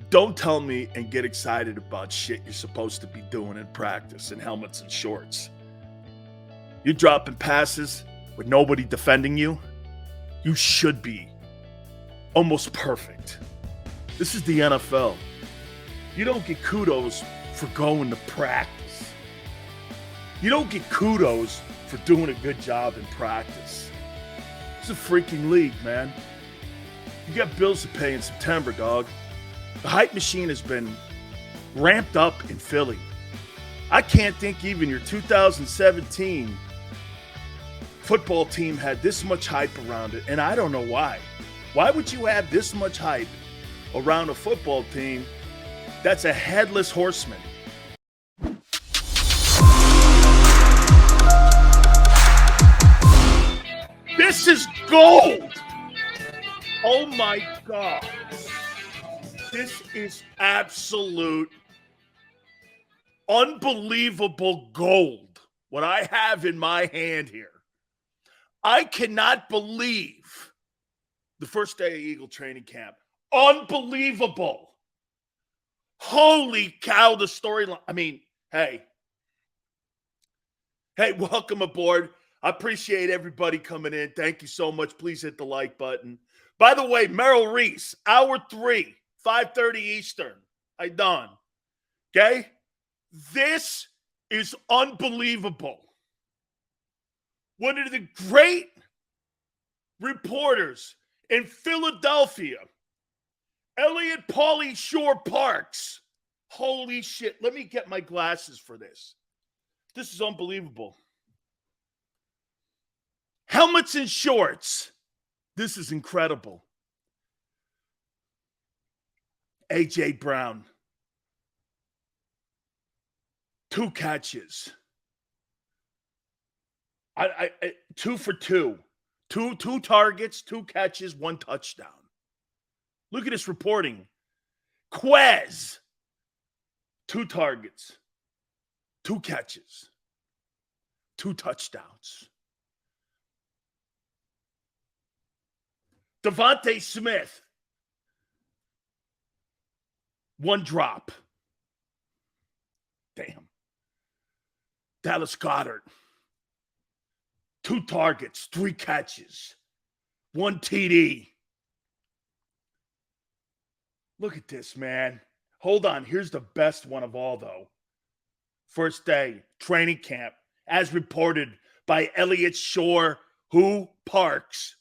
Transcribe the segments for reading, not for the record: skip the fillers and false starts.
Don't tell me and get excited about shit you're supposed to be doing in practice in helmets and shorts. You're dropping passes with nobody defending you. You should be almost perfect. This is the NFL. You don't get kudos for going to practice. You don't get kudos for doing a good job in practice. It's a freaking league, man. You got bills to pay in September, dog. The hype machine has been ramped up in Philly. I can't think even your 2017 football team had this much hype around it, and I don't know why. Why would you have this much hype around a football team that's a headless horseman? This is gold! Oh my God. This is absolute, unbelievable gold, what I have in my hand here. I cannot believe the first day of Eagle training camp. Unbelievable. Holy cow, the storyline. I mean, hey, welcome aboard. I appreciate everybody coming in. Thank you so much. Please hit the like button. By the way, Merrill Reese, hour 3. 5:30 Eastern. I done. Okay? This is unbelievable. One of the great reporters in Philadelphia, Elliot Pauly Shore Parks. Holy shit. Let me get my glasses for this. This is unbelievable. Helmets and shorts. This is incredible. A.J. Brown, 2 catches. 2 for 2. Two targets, 2 catches, 1 touchdown. Look at this reporting. Quez, 2 targets, 2 catches, 2 touchdowns. Devontae Smith, 1 drop. Damn. Dallas Goedert, 2 targets, 3 catches, 1 TD. Look at this, man. Hold on. Here's the best one of all, though. First day, training camp, as reported by Elliot Shore, Parks.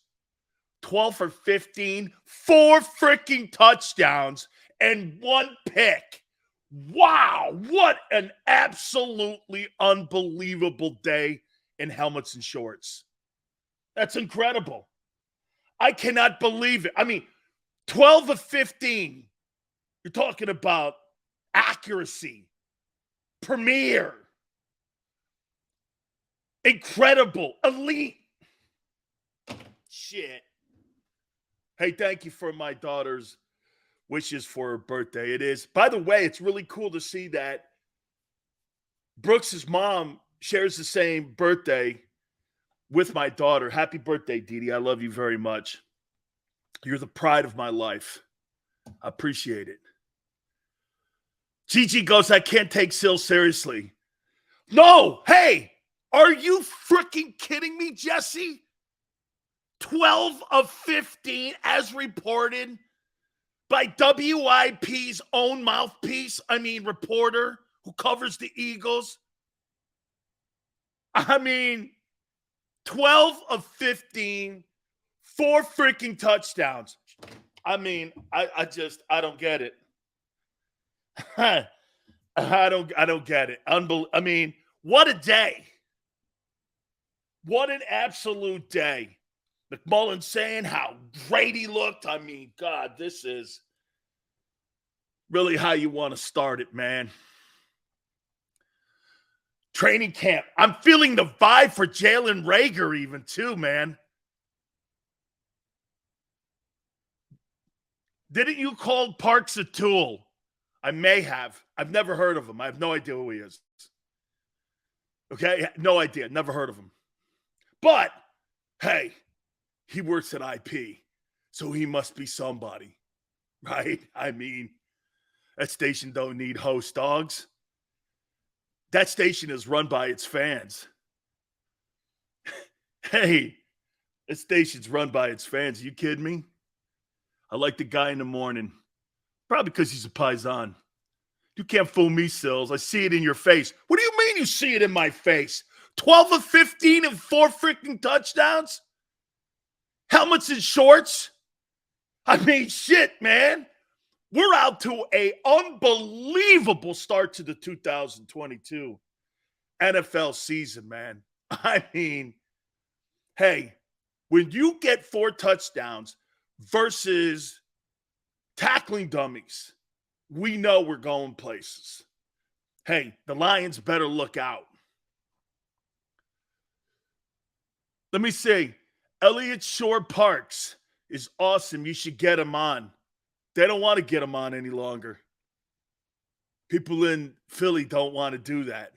12 for 15, 4 freaking touchdowns, and 1 pick. Wow, what an absolutely unbelievable day in helmets and shorts. That's incredible. I cannot believe it. I mean, 12 of 15. You're talking about accuracy, premier, incredible, elite. Shit. Hey, thank you for my daughter's wishes for her birthday. It is. By the way, it's really cool to see that Brooks's mom shares the same birthday with my daughter. Happy birthday, Didi. I love you very much. You're the pride of my life. I appreciate it. Gigi goes, I can't take Silz seriously. No, hey, are you freaking kidding me, Jesse? 12 of 15 as reported by WIP's own reporter who covers the Eagles. 12 of 15, 4 freaking touchdowns. I don't get it. I don't get it. What a day. What an absolute day. McMullen saying how great he looked. God, this is really how you want to start it, man. Training camp. I'm feeling the vibe for Jalen Reagor even too, man. Didn't you call Parks a tool? I may have. I've never heard of him. I have no idea who he is. Okay? No idea. Never heard of him. But, hey, he works at IP, so he must be somebody, right? That station don't need host dogs. That station is run by its fans. Hey, that station's run by its fans. Are you kidding me? I like the guy in the morning. Probably because he's a paisan. You can't fool me, Silz. I see it in your face. What do you mean you see it in my face? 12 of 15 and 4 freaking touchdowns? Helmets and shorts? I mean, shit, man. We're out to an unbelievable start to the 2022 NFL season, man. I mean, hey, when you get 4 touchdowns versus tackling dummies, we know we're going places. Hey, the Lions better look out. Let me see. Elliott Shore Parks is awesome. You should get him on. They don't want to get him on any longer. People in Philly don't want to do that.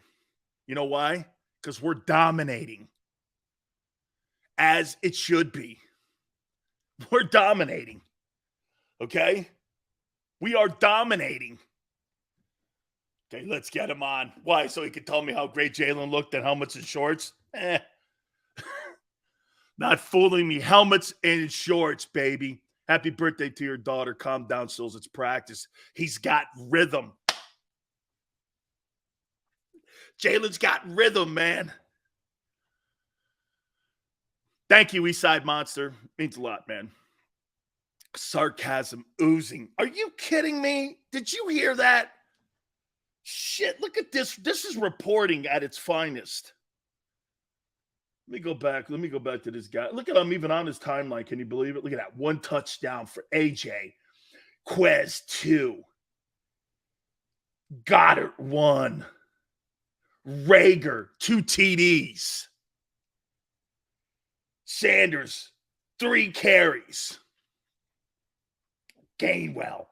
You know why? Because we're dominating. As it should be. We're dominating. Okay? We are dominating. Okay, let's get him on. Why? So he can tell me how great Jalen looked in helmets and shorts? Not fooling me. Helmets and shorts, baby. Happy birthday to your daughter. Calm down, Silz. It's practice. He's got rhythm. Jalen's got rhythm, man. Thank you, Eastside Monster. Means a lot, man. Sarcasm oozing. Are you kidding me? Did you hear that? Shit, look at this. This is reporting at its finest. Let me go back. Let me go back to this guy. Look at him even on his timeline. Can you believe it? Look at that. 1 touchdown for AJ. Quez 2. Goddard 1. Rager 2 TDs. Sanders 3 carries. Gainwell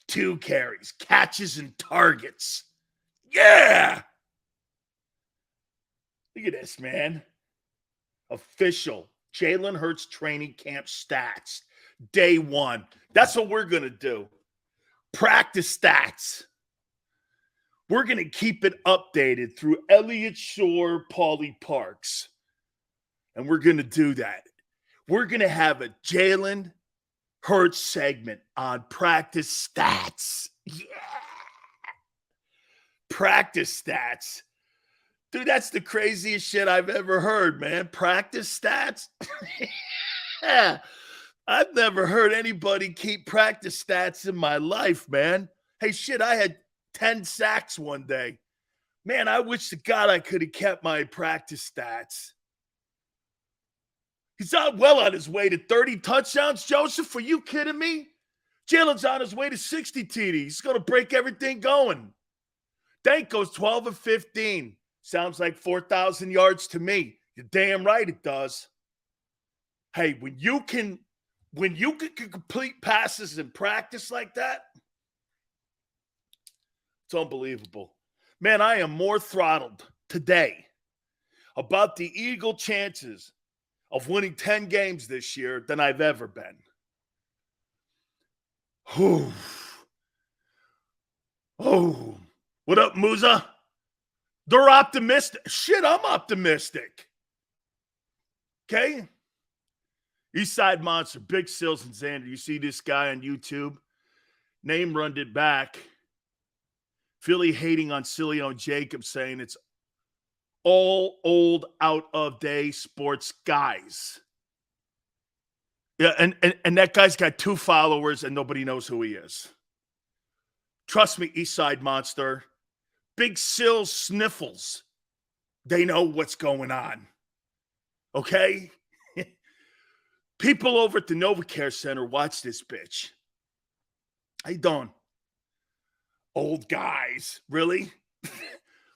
2 carries. Catches and targets. Yeah. Look at this, man. Official Jalen Hurts training camp stats. Day 1. That's what we're going to do. Practice stats. We're going to keep it updated through Elliott Shore, Paulie Parks. And we're going to do that. We're going to have a Jalen Hurts segment on practice stats. Yeah. Practice stats. Dude, that's the craziest shit I've ever heard, man. Practice stats? Yeah. I've never heard anybody keep practice stats in my life, man. Hey, shit, I had 10 sacks one day. Man, I wish to God I could have kept my practice stats. He's on well on his way to 30 touchdowns, Joseph. Are you kidding me? Jalen's on his way to 60 TDs. He's going to break everything going. Dank goes 12 of 15. Sounds like 4,000 yards to me. You're damn right it does. Hey, when you can complete passes in practice like that, it's unbelievable. Man, I am more throttled today about the Eagle chances of winning 10 games this year than I've ever been. Oh, what up, Musa? They're optimistic. Shit, I'm optimistic. Okay? Eastside Monster, Big Silz and Xander. You see this guy on YouTube? Name runned it back. Philly hating on Sileo and JAKIB, saying it's all old, out-of-day sports guys. Yeah, and that guy's got 2 followers and nobody knows who he is. Trust me, Eastside Monster. Big Silz sniffles. They know what's going on. Okay? People over at the NovaCare Center watch this bitch. How you doing? Old guys. Really?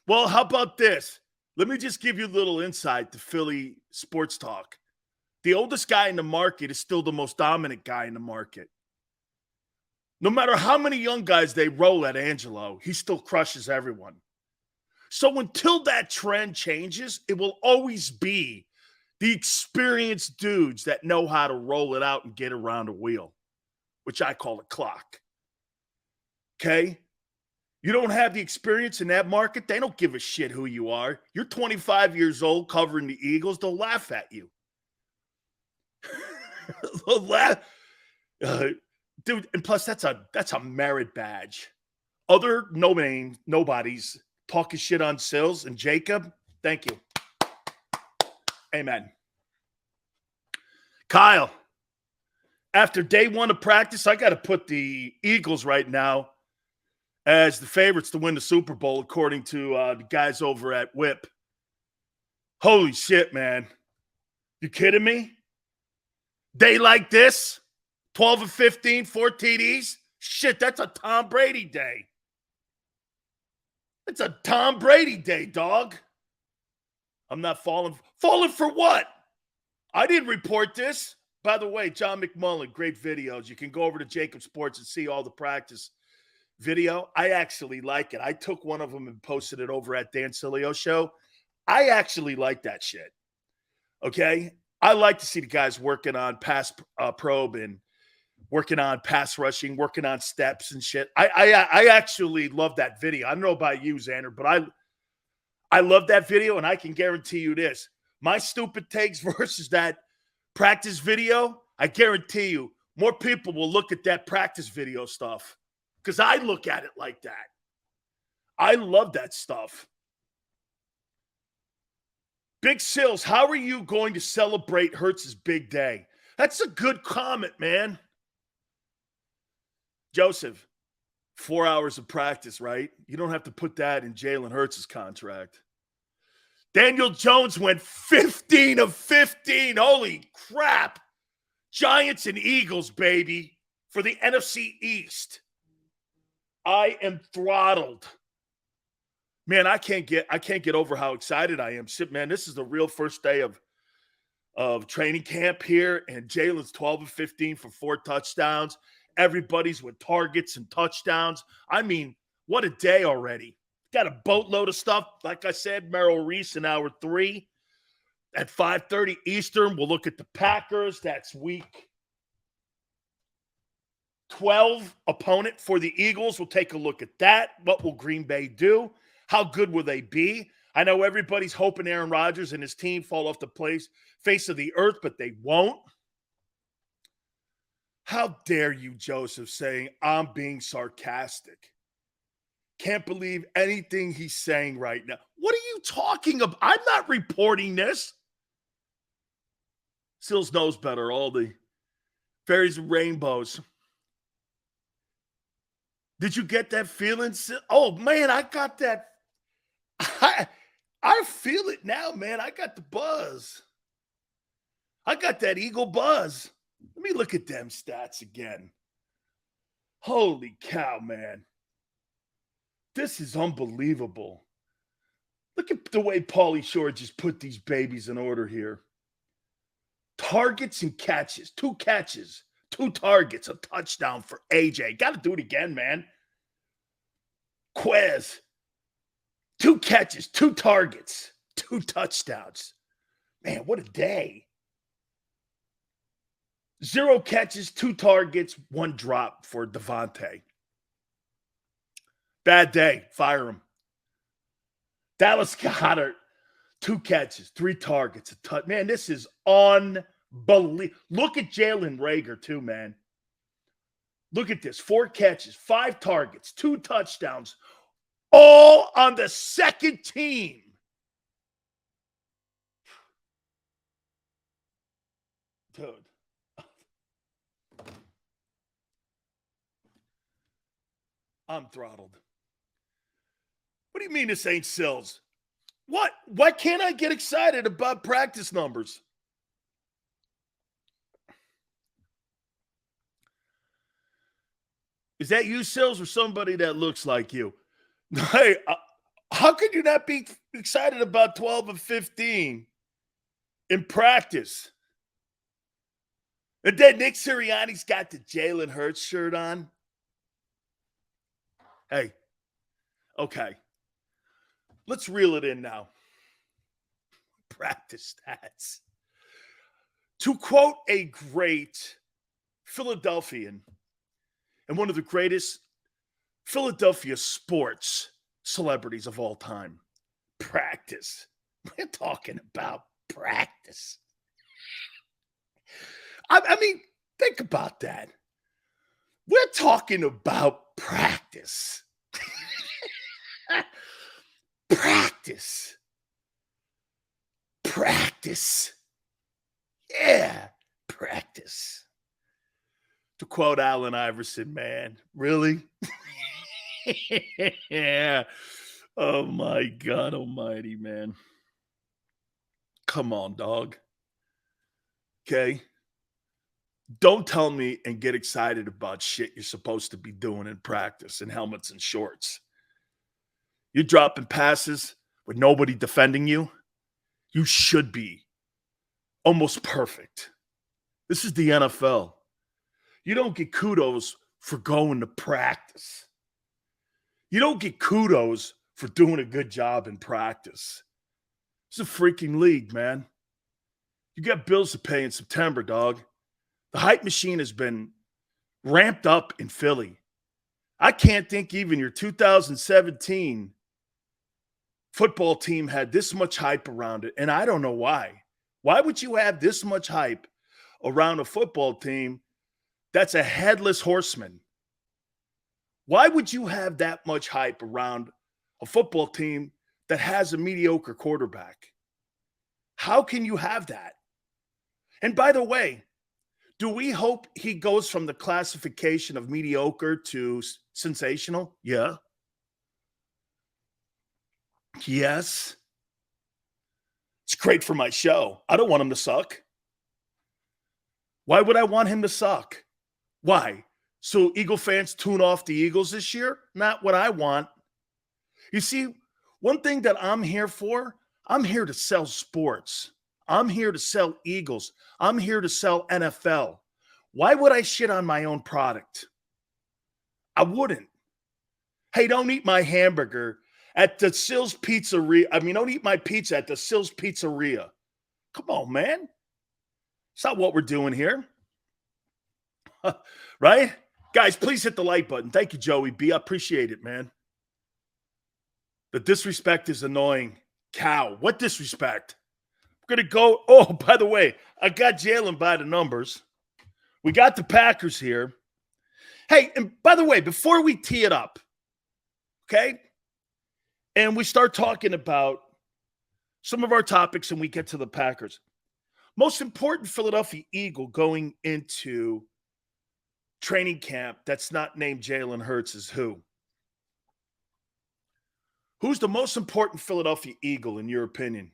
Well, how about this? Let me just give you a little insight to Philly sports talk. The oldest guy in the market is still the most dominant guy in the market. No matter how many young guys they roll at Angelo, he still crushes everyone. So until that trend changes, it will always be the experienced dudes that know how to roll it out and get around a wheel, which I call a clock. Okay? You don't have the experience in that market. They don't give a shit who you are. You're 25 years old covering the Eagles. They'll laugh at you. They'll laugh. Dude, and plus that's a merit badge. Other nobodies talking shit on Silz and JAKIB. Thank you. Amen. Kyle, after day one of practice, I got to put the Eagles right now as the favorites to win the Super Bowl, according to the guys over at Whip. Holy shit, man. You kidding me? Day like this, 12 of 15, 4 TDs. Shit, that's a Tom Brady day. It's a Tom Brady day, dog. I'm not falling. Falling for what? I didn't report this. By the way, John McMullen, great videos. You can go over to JAKIB Sports and see all the practice video. I actually like it. I took one of them and posted it over at Dan Sileo show. I actually like that shit. Okay? I like to see the guys working on pass probe and working on pass rushing, working on steps and shit. I actually love that video. I don't know about you, Xander, but I love that video, and I can guarantee you this. My stupid takes versus that practice video, I guarantee you more people will look at that practice video stuff because I look at it like that. I love that stuff. Big Silz, how are you going to celebrate Hurts's big day? That's a good comment, man. Joseph, 4 hours of practice, right? You don't have to put that in Jalen Hurts's contract. Daniel Jones went 15 of 15. Holy crap. Giants and Eagles, baby, for the NFC East. I am throttled. Man, I can't get over how excited I am. Shit, man, this is the real first day of training camp here, and Jalen's 12 of 15 for 4 touchdowns. Everybody's with targets and touchdowns. I mean, what a day already. Got a boatload of stuff. Like I said, Merrill Reese in hour 3 at 5:30 Eastern. We'll look at the Packers. That's week 12 opponent for the Eagles. We'll take a look at that. What will Green Bay do? How good will they be? I know everybody's hoping Aaron Rodgers and his team fall off the face of the earth, but they won't. How dare you, Joseph, saying I'm being sarcastic? Can't believe anything he's saying right now. What are you talking about? I'm not reporting this. Silz knows better. All the fairies and rainbows. Did you get that feeling? Oh, man, I got that. I feel it now, man. I got the buzz. I got that Eagle buzz. Let me look at them stats again. Holy cow, man. This is unbelievable. Look at the way Pauly Shore just put these babies in order here. Targets and catches. 2 catches. 2 targets. A touchdown for AJ. Got to do it again, man. Quez. 2 catches. 2 targets. 2 touchdowns. Man, what a day. 0 catches, 2 targets, 1 drop for Devontae. Bad day. Fire him. Dallas Goedert, 2 catches, 3 targets, a touch. Man, this is unbelievable. Look at Jalen Reagor, too, man. Look at this. 4 catches, 5 targets, 2 touchdowns, all on the second team. Dude. I'm throttled. What do you mean this ain't Silz? What? Why can't I get excited about practice numbers? Is that you, Silz, or somebody that looks like you? Hey, how could you not be excited about 12 of 15 in practice? And then Nick Sirianni's got the Jalen Hurts shirt on. Hey, okay. Let's reel it in now. Practice stats. To quote a great Philadelphian and one of the greatest Philadelphia sports celebrities of all time. Practice. We're talking about practice. I mean, think about that. We're talking about practice. Practice. Practice. Yeah, practice. To quote Allen Iverson, man, really? Yeah. Oh my God almighty, man. Come on, dog. Okay. Don't tell me and get excited about shit you're supposed to be doing in practice in helmets and shorts. You're dropping passes with nobody defending you. You should be almost perfect. This is the NFL. You don't get kudos for going to practice. You don't get kudos for doing a good job in practice. It's a freaking league, man. You got bills to pay in September, dog. The hype machine has been ramped up in Philly. I can't think even your 2017 football team had this much hype around it, and I don't know why. Why would you have this much hype around a football team that's a headless horseman? Why would you have that much hype around a football team that has a mediocre quarterback? How can you have that? And by the way, do we hope he goes from the classification of mediocre to sensational? Yeah. Yes. It's great for my show. I don't want him to suck. Why would I want him to suck? Why? So Eagle fans tune off the Eagles this year? Not what I want. You see, one thing that I'm here for, I'm here to sell sports. I'm here to sell Eagles. I'm here to sell NFL. Why would I shit on my own product? I wouldn't. Hey, don't eat my hamburger at the Silz Pizzeria. I mean, don't eat my pizza at the Silz Pizzeria. Come on, man. It's not what we're doing here. Right? Guys, please hit the like button. Thank you, Joey B. I appreciate it, man. The disrespect is annoying. Cow. What disrespect? We're going to go. Oh, by the way, I got Jalen by the numbers. We got the Packers here. Hey, and by the way, before we tee it up, okay, and we start talking about some of our topics and we get to the Packers, most important Philadelphia Eagle going into training camp that's not named Jalen Hurts is who? Who's the most important Philadelphia Eagle in your opinion?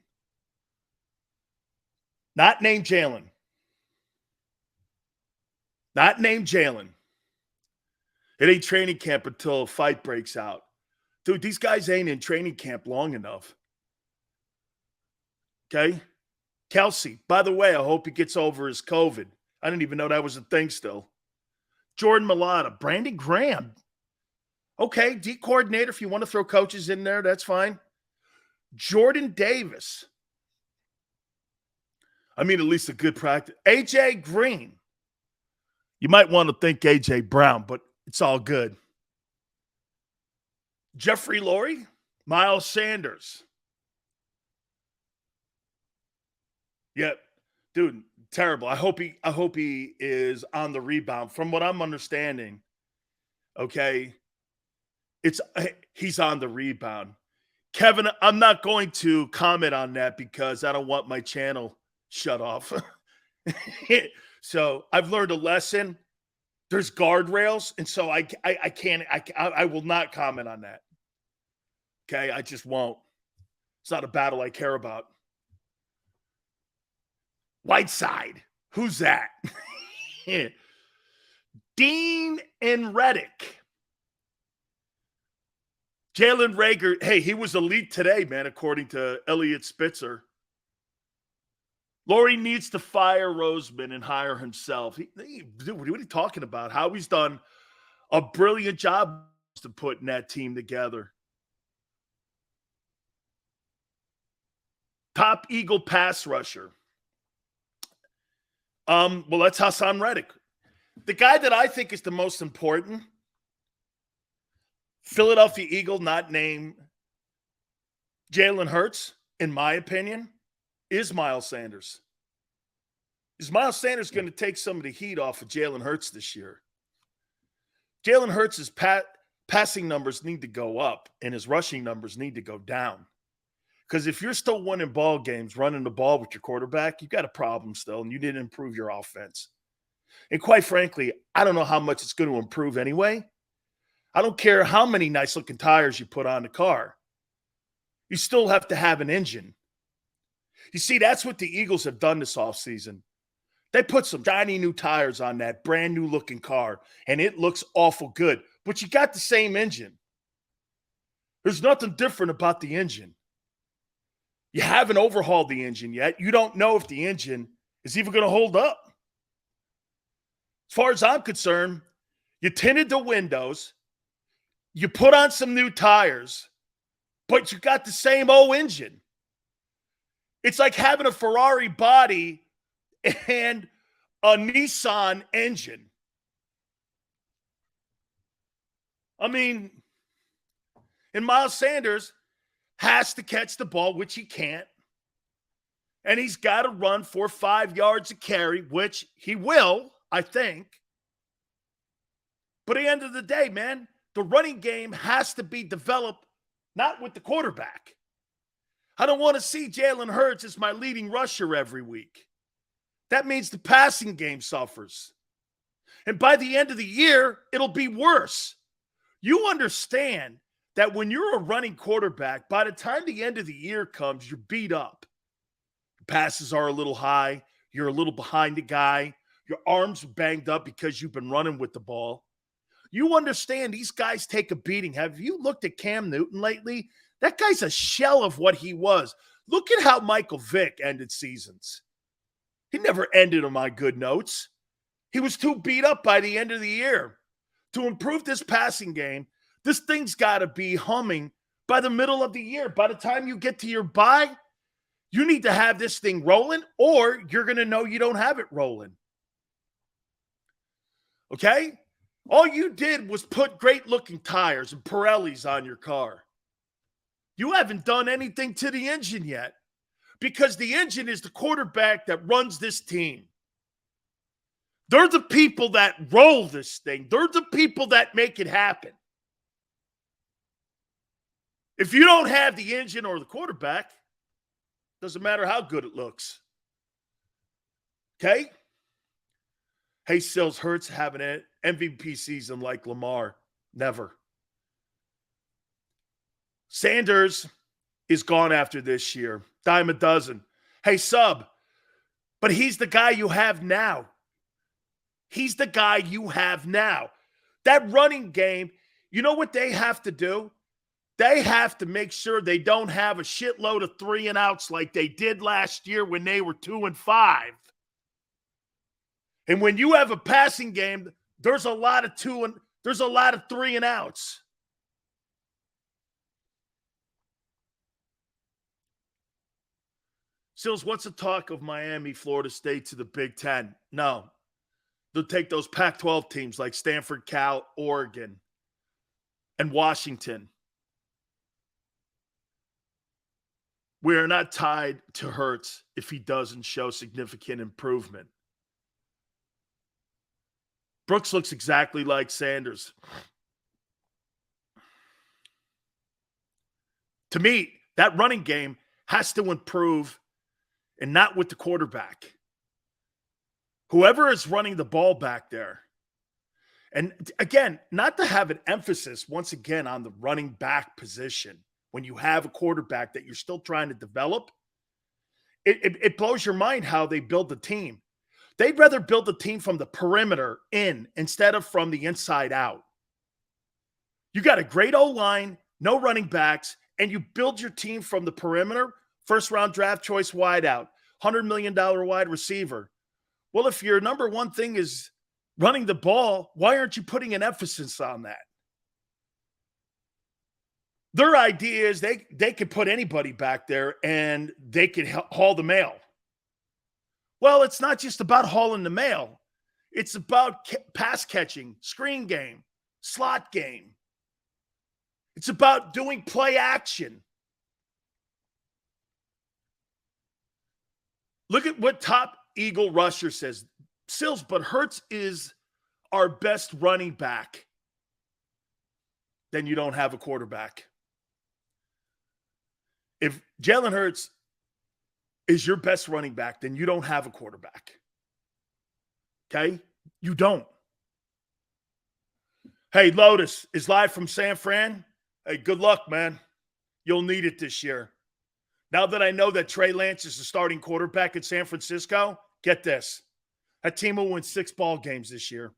Not named Jalen. Not named Jalen. It ain't training camp until a fight breaks out. Dude, these guys ain't in training camp long enough. Okay? Kelsey, by the way, I hope he gets over his COVID. I didn't even know that was a thing still. Jordan Mailata, Brandon Graham. Okay, D coordinator, if you want to throw coaches in there, that's fine. Jordan Davis. I mean, at least a good practice. AJ Green. You might want to think AJ Brown, but it's all good. Jeffrey Lurie, Miles Sanders. Yep, dude, terrible. I hope he is on the rebound. From what I'm understanding, okay, he's on the rebound. Kevin, I'm not going to comment on that because I don't want my channel shut off. So I've learned a lesson. There's guardrails, and so I can't. I will not comment on that. Okay, I just won't. It's not a battle I care about. Whiteside, who's that? Dean and Reddick. Jalen Reagor, hey, he was elite today, man, according to Elliot Spitzer. Lurie needs to fire Roseman and hire himself. Dude, what are you talking about? How he's done a brilliant job to putting that team together. Top Eagle pass rusher. Well, that's Hassan Reddick. The guy that I think is the most important, Philadelphia Eagle not name Jalen Hurts, in my opinion, is Miles Sanders. Is Miles Sanders going to take some of the heat off of Jalen Hurts this year? Jalen Hurts' passing numbers need to go up, and his rushing numbers need to go down. Because if you're still winning ball games, running the ball with your quarterback, you got a problem still, and you didn't improve your offense. And quite frankly, I don't know how much it's going to improve anyway. I don't care how many nice-looking tires you put on the car. You still have to have an engine. You see, that's what the Eagles have done this offseason. They put some shiny new tires on that brand new looking car, and it looks awful good. But you got the same engine. There's nothing different about the engine. You haven't overhauled the engine yet. You don't know if the engine is even going to hold up. As far as I'm concerned, you tinted the windows, you put on some new tires, but you got the same old engine. It's like having a Ferrari body and a Nissan engine. I mean, and Miles Sanders has to catch the ball, which he can't. And he's got to run for 5 yards a carry, which he will, I think. But at the end of the day, man, the running game has to be developed, not with the quarterback. I don't want to see Jalen Hurts as my leading rusher every week. That means the passing game suffers. And by the end of the year, it'll be worse. You understand that when you're a running quarterback, by the time the end of the year comes, you're beat up. Your passes are a little high. You're a little behind the guy. Your arms are banged up because you've been running with the ball. You understand these guys take a beating. Have you looked at Cam Newton lately? That guy's a shell of what he was. Look at how Michael Vick ended seasons. He never ended on my good notes. He was too beat up by the end of the year. To improve this passing game, this thing's got to be humming by the middle of the year. By the time you get to your bye, you need to have this thing rolling, or you're going to know you don't have it rolling. Okay? All you did was put great-looking tires and Pirellis on your car. You haven't done anything to the engine yet, because the engine is the quarterback that runs this team. They're the people that roll this thing. They're the people that make it happen. If you don't have the engine or the quarterback, doesn't matter how good it looks. Okay? Hey, Silz, Hurts having an MVP season like Lamar. Never. Sanders is gone after this year. Dime a dozen. Hey, Sub, but he's the guy you have now. He's the guy you have now. That running game, you know what they have to do? They have to make sure they don't have a shitload of 3-and-outs like they did last year when they were 2-5. And when you have a passing game, there's a lot of 3-and-outs. Sills, what's the talk of Miami, Florida State to the Big Ten? No. They'll take those Pac-12 teams like Stanford, Cal, Oregon, and Washington. We are not tied to Hurts if he doesn't show significant improvement. Brooks looks exactly like Sanders. To me, that running game has to improve, and not with the quarterback. Whoever is running the ball back there. And again, not to have an emphasis once again on the running back position when you have a quarterback that you're still trying to develop. It blows your mind how they build the team. They'd rather build the team from the perimeter in instead of from the inside out. You got a great O-line, no running backs, and you build your team from the perimeter, first-round draft choice wideout, $100 million wide receiver. Well, if your number one thing is running the ball, why aren't you putting an emphasis on that? Their idea is they could put anybody back there and they could haul the mail. Well, it's not just about hauling the mail. It's about pass catching, screen game, slot game. It's about doing play action. Look at what top Eagle rusher says. Silz, but Hurts is our best running back. Then you don't have a quarterback. If Jalen Hurts is your best running back, then you don't have a quarterback. Okay? You don't. Hey, Lotus is live from San Fran. Hey, good luck, man. You'll need it this year. Now that I know that Trey Lance is the starting quarterback at San Francisco, get this. That team will win 6 ball games this year.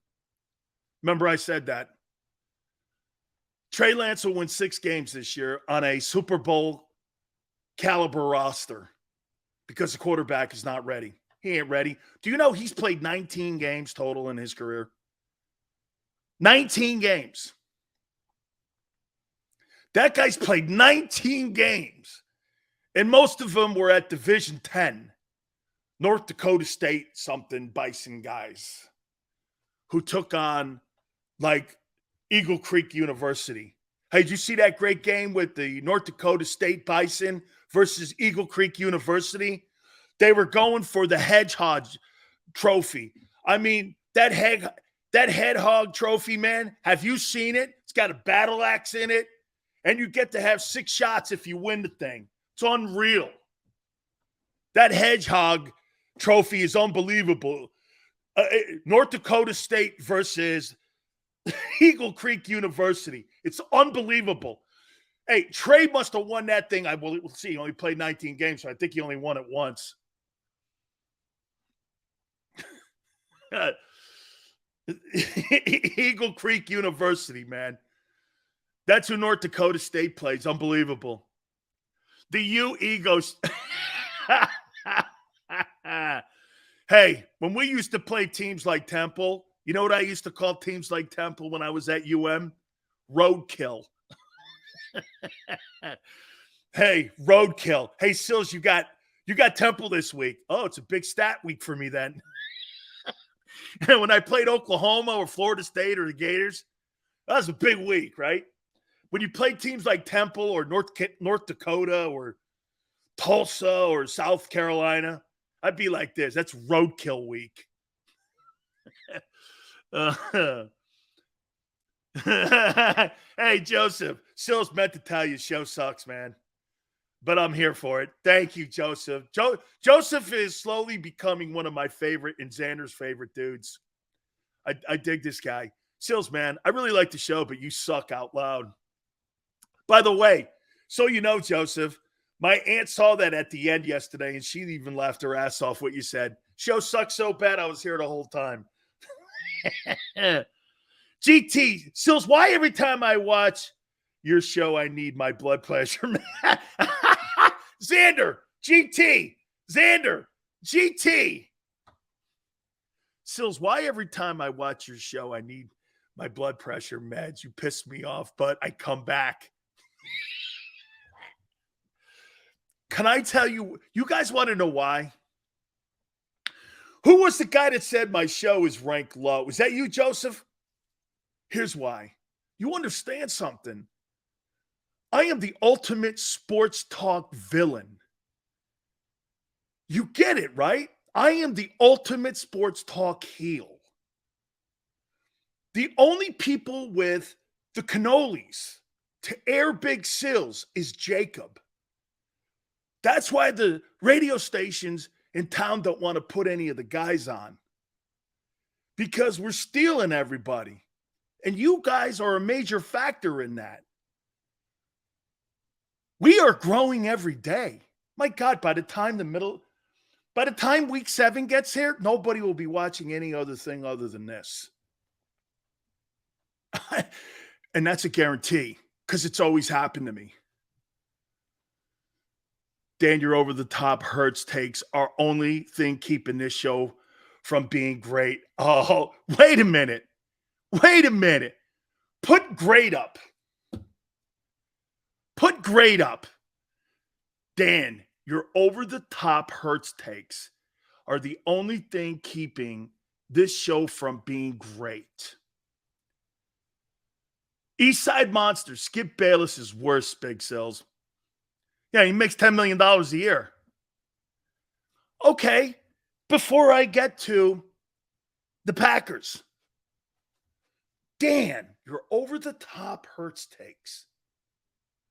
Remember I said that. Trey Lance will win 6 games this year on a Super Bowl caliber roster because the quarterback is not ready. He ain't ready. Do you know he's played 19 games total in his career? 19 games. That guy's played 19 games. And most of them were at Division 10. North Dakota State something Bison guys who took on like Eagle Creek University. Hey, did you see that great game with the North Dakota State Bison versus Eagle Creek University? They were going for the Hedgehog Trophy. I mean, that Hedgehog Trophy, man, have you seen it? It's got a battle axe in it, and you get to have 6 shots if you win the thing. It's unreal. That Hedgehog Trophy is unbelievable. North Dakota State versus Eagle Creek University. It's unbelievable. Hey, Trey must have won that thing. We'll see. He only played 19 games, so I think he only won it once. Eagle Creek University, man. That's who North Dakota State plays. Unbelievable. The U Egos. Hey, when we used to play teams like Temple, you know what I used to call teams like Temple when I was at UM? Roadkill. Hey, roadkill. Hey, Silz, you got Temple this week. Oh, it's a big stat week for me then. And when I played Oklahoma or Florida State or the Gators, that was a big week, right? When you play teams like Temple or North Dakota or Tulsa or South Carolina, I'd be like this. That's roadkill week. Hey, Joseph. Silz meant to tell you show sucks, man. But I'm here for it. Thank you, Joseph. Joseph is slowly becoming one of my favorite and Xander's favorite dudes. I dig this guy. Silz, man, I really like the show, but you suck out loud. By the way, so you know, Joseph, my aunt saw that at the end yesterday, and she even laughed her ass off what you said. Show sucks so bad, I was here the whole time. GT, Silz, why every time I watch your show, I need my blood pressure? Xander, GT, Xander, GT. Silz, why every time I watch your show, I need my blood pressure meds? You piss me off, but I come back. Can I tell you, you guys want to know why? Who was the guy that said my show is ranked low? Is that you, Joseph? Here's why. You understand something. I am the ultimate sports talk villain. You get it, right? I am the ultimate sports talk heel. The only people with the cannolis to air Big Silz is JAKIB. That's why the radio stations in town don't want to put any of the guys on. Because we're stealing everybody. And you guys are a major factor in that. We are growing every day. My God, by the time week 7 gets here, nobody will be watching any other thing other than this. And that's a guarantee, because it's always happened to me. Dan, your over-the-top Hurts takes are only thing keeping this show from being great. Oh, wait a minute. Wait a minute. Put great up. Put great up. Dan, your over-the-top Hurts takes are the only thing keeping this show from being great. East Side Monster, Skip Bayless is worse, Big Silz. Yeah, he makes $10 million a year. Okay, before I get to the Packers. Dan, your over-the-top Hurts takes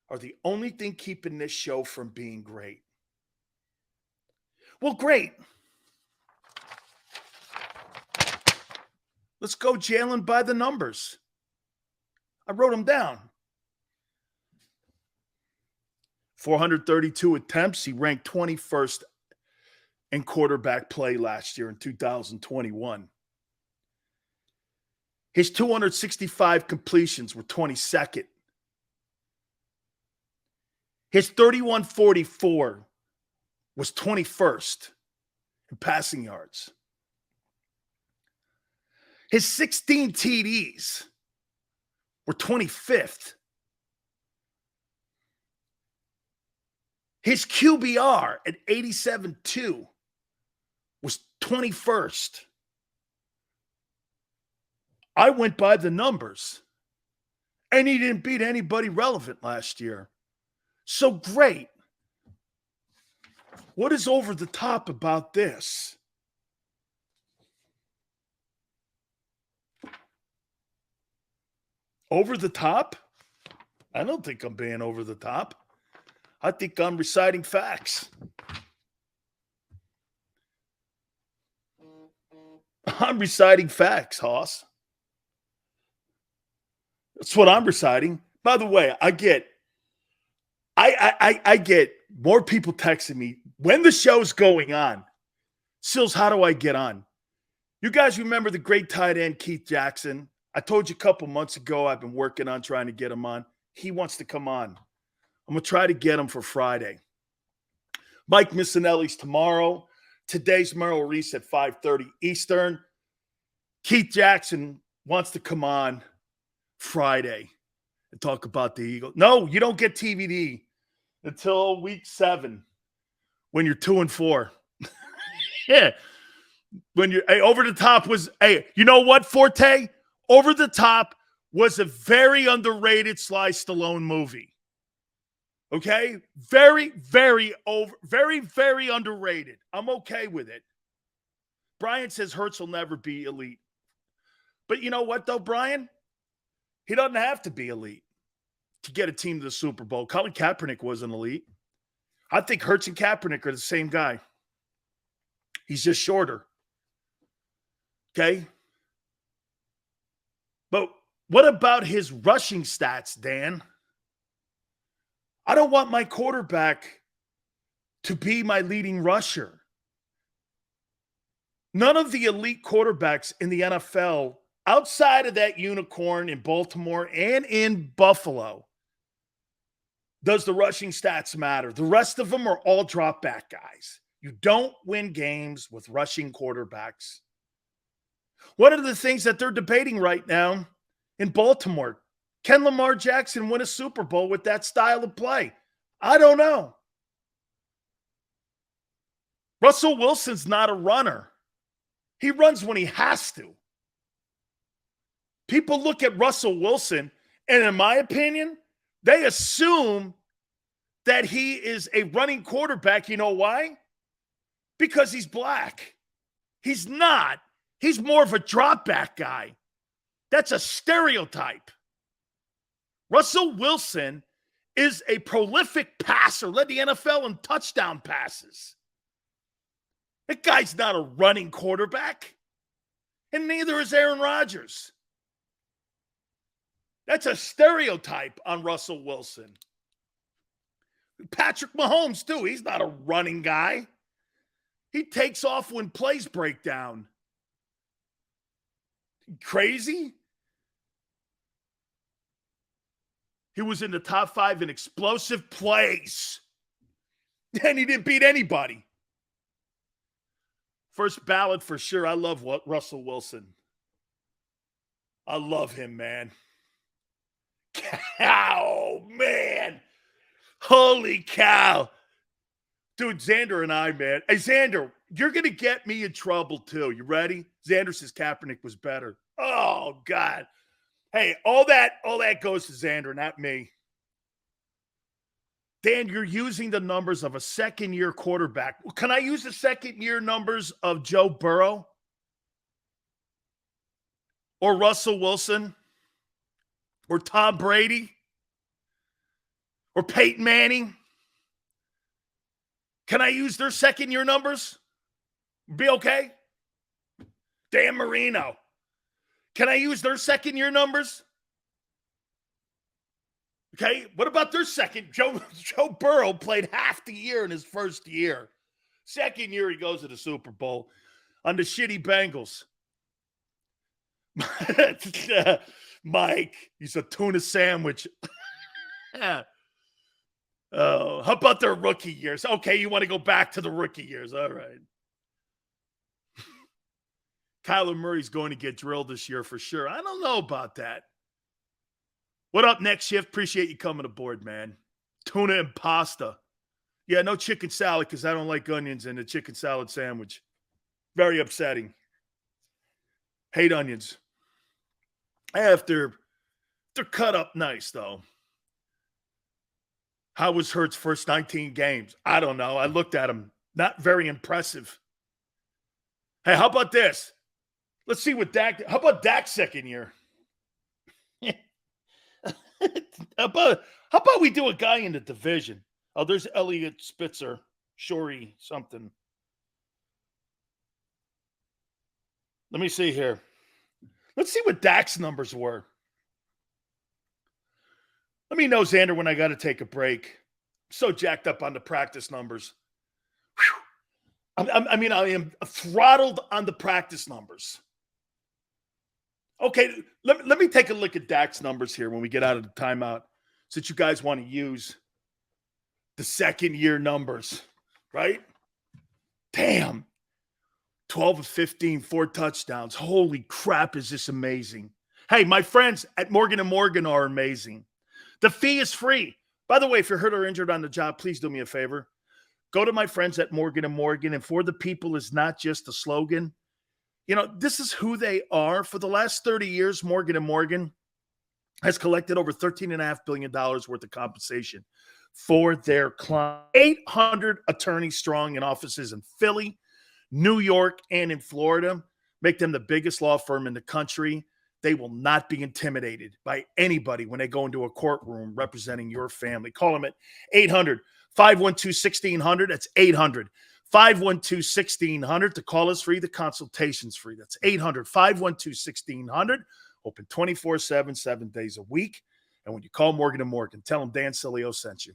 are the only thing keeping this show from being great. Well, great. Let's go Jalen by the numbers. I wrote them down. 432 attempts. He ranked 21st in quarterback play last year in 2021. His 265 completions were 22nd. His 3144 was 21st in passing yards. His 16 TDs were 25th. His QBR at 87.2 was 21st. I went by the numbers, and he didn't beat anybody relevant last year. So great. What is over the top about this? Over the top? I don't think I'm being over the top. I think I'm reciting facts. I'm reciting facts, Hoss. That's what I'm reciting. By the way, I get more people texting me when the show's going on. Silz, how do I get on? You guys remember the great tight end Keith Jackson? I told you a couple months ago I've been working on trying to get him on. He wants to come on. I'm going to try to get him for Friday. Mike Missinelli's tomorrow. Today's Merrill Reese at 5:30 Eastern. Keith Jackson wants to come on Friday and talk about the Eagles. No, you don't get TVD until week 7 when you're 2-4. Yeah. When you're over the top was, you know what, Forte? Over the Top was a very underrated Sly Stallone movie. Okay? Very, very underrated. I'm okay with it. Brian says Hurts will never be elite. But you know what, though, Brian? He doesn't have to be elite to get a team to the Super Bowl. Colin Kaepernick wasn't elite. I think Hurts and Kaepernick are the same guy. He's just shorter. Okay? But what about his rushing stats, Dan? I don't want my quarterback to be my leading rusher. None of the elite quarterbacks in the NFL, outside of that unicorn in Baltimore and in Buffalo, does the rushing stats matter. The rest of them are all drop back guys. You don't win games with rushing quarterbacks. What are the things that they're debating right now in Baltimore? Can Lamar Jackson win a Super Bowl with that style of play? I don't know. Russell Wilson's not a runner. He runs when he has to. People look at Russell Wilson, and in my opinion, they assume that he is a running quarterback. You know why? Because he's black. He's not. He's more of a drop back guy. That's a stereotype. Russell Wilson is a prolific passer, led the NFL in touchdown passes. That guy's not a running quarterback, and neither is Aaron Rodgers. That's a stereotype on Russell Wilson. Patrick Mahomes, too. He's not a running guy. He takes off when plays break down. Crazy? He was in the top 5 in explosive plays. And he didn't beat anybody. First ballot for sure. I love Russell Wilson. I love him, man. Oh, man. Holy cow. Dude, Xander and I, man. Hey, Xander, you're going to get me in trouble, too. You ready? Xander says Kaepernick was better. Oh, God. Hey, all that goes to Xander, not me. Dan, you're using the numbers of a second-year quarterback. Can I use the second-year numbers of Joe Burrow? Or Russell Wilson? Or Tom Brady? Or Peyton Manning? Can I use their second-year numbers? Be okay? Dan Marino. Can I use their second-year numbers? Okay, what about their second? Joe Burrow played half the year in his first year. Second year, he goes to the Super Bowl on the shitty Bengals. Mike, he's a tuna sandwich. Oh, how about their rookie years? Okay, you want to go back to the rookie years. All right. Kyler Murray's going to get drilled this year for sure. I don't know about that. What up, Next Shift? Appreciate you coming aboard, man. Tuna and pasta. Yeah, no chicken salad because I don't like onions in a chicken salad sandwich. Very upsetting. Hate onions. They're cut up nice, though. How was Hurts' first 19 games? I don't know. I looked at him. Not very impressive. Hey, how about this? Let's see what Dak – how about Dak's second year? How about we do a guy in the division? Oh, there's Elliot Spitzer, Shorey, something. Let me see here. Let's see what Dak's numbers were. Let me know, Xander, when I got to take a break. I'm so jacked up on the practice numbers. I am throttled on the practice numbers. Okay, let me take a look at Dak's numbers here when we get out of the timeout, since you guys want to use the second-year numbers, right? Damn. 12 of 15, 4 touchdowns. Holy crap, is this amazing. Hey, my friends at Morgan & Morgan are amazing. The fee is free. By the way, if you're hurt or injured on the job, please do me a favor. Go to my friends at Morgan & Morgan, and for the people is not just a slogan. You know, this is who they are. For the last 30 years, Morgan & Morgan has collected over $13.5 billion worth of compensation for their clients. 800 attorneys strong in offices in Philly, New York, and in Florida. Make them the biggest law firm in the country. They will not be intimidated by anybody when they go into a courtroom representing your family. Call them at 800-512-1600. That's 800-512-1600. The call is free. The consultation's free. That's 800-512-1600. Open 24/7, 7 days a week. And when you call Morgan & Morgan, tell them Dan Sileo sent you.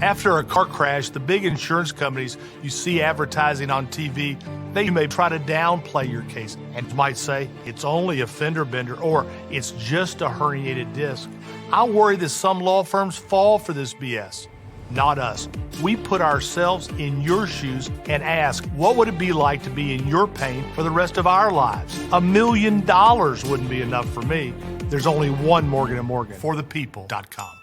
After a car crash, the big insurance companies you see advertising on TV, they may try to downplay your case and might say it's only a fender bender or it's just a herniated disc. I worry that some law firms fall for this BS. Not us. We put ourselves in your shoes and ask, what would it be like to be in your pain for the rest of our lives? $1 million wouldn't be enough for me. There's only one Morgan & Morgan. ForThePeople.com.